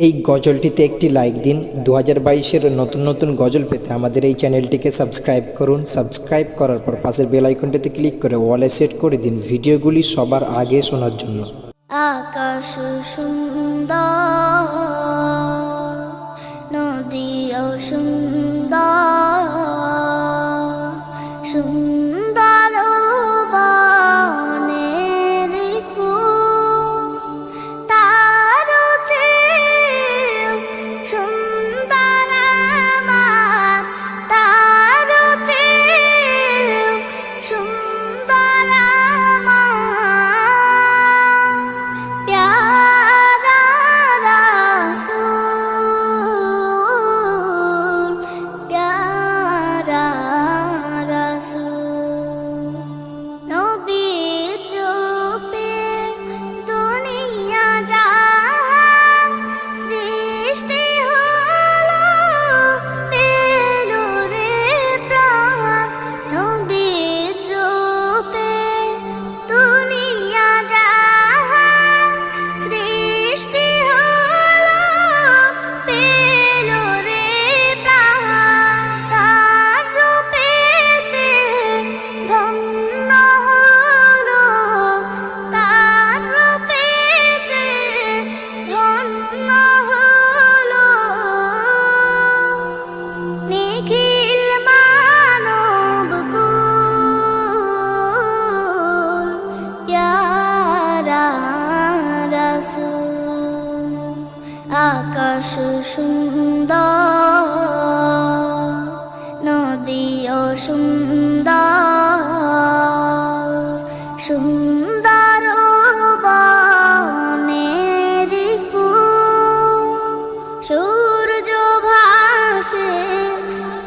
এই গজলটিতে একটি লাইক দিন। 2022-এর নতুন নতুন গজল পেতে আমাদের এই চ্যানেলটিকে সাবস্ক্রাইব করুন। সাবস্ক্রাইব করার পর পাশের বেল আইকনটিতে ক্লিক করে অলে সেট করে দিন ভিডিওগুলি সবার আগে শোনার জন্য। আকাশ সুন্দর, নদীও সুন্দর, সুন্দর বনের ফুল, তার চেয়েও সুন্দর আমার, তার চেয়েও সুন্দর আমার প্যারা রাসূল, প্যারা রাসূল। নবীর রূপে দুনিয়া জাহান সৃষ্টি হলো, পেল রে প্রাণ। নবীর রূপে দুনিয়া জাহান সৃষ্টি হলো, পেল রে প্রাণ। তার রূপেতে ধন্য হলো, তার রূপেতে ধন্য হলো। নিখিল মানব কুল, প্যারা রাসূল। আকাশ সুন্দর, নদীও সুন্দর, সুন্দর বনের ফুল। সূর্য ভাসে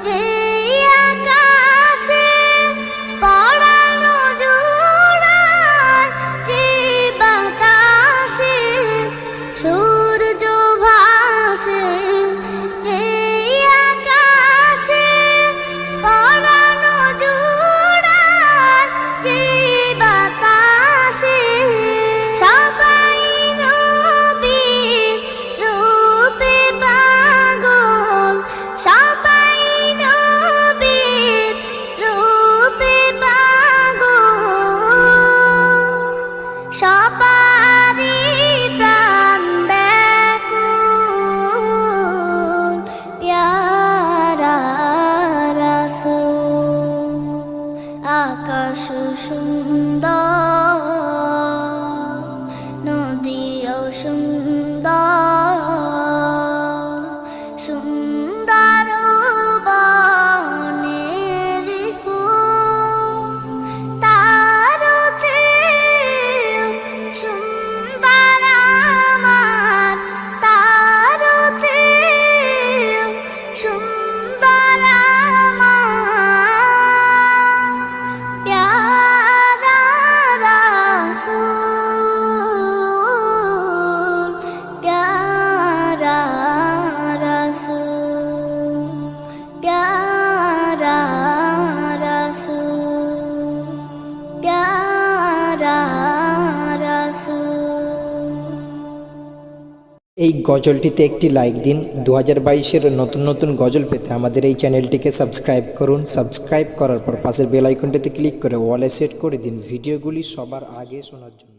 যে আকাশে, পরানো জোড়ায় যে বাতাসে। সূর্য ভাসে যে আকাশে, পরানো জোড়ায় যে বাতাসে। সবাই নবীর রূপে পাগল, সবাই নবীর রূপে পাগল। সবারই প্রাণ ব্যাকুল, প্যারা রাসূল। আকাশ সুন্দর, নদীও সুন্দর, সুন্দর বনের ফুল, তার চেয়েও সুন্দর আমার, তার চেয়েও সুন্দর আমার প্যারা রাসূল, প্যারা রাসূল, প্যারা রাসূল, প্যারা রাসূল। এই গজলটিতে একটি লাইক দিন। 2022-এর নতুন নতুন গজল পেতে আমাদের এই চ্যানেলটিকে সাবস্ক্রাইব করুন। সাবস্ক্রাইব করার পর পাশের বেল আইকনটিতে ক্লিক করে অলে সেট করে দিন ভিডিওগুলি সবার আগে শোনার জন্য।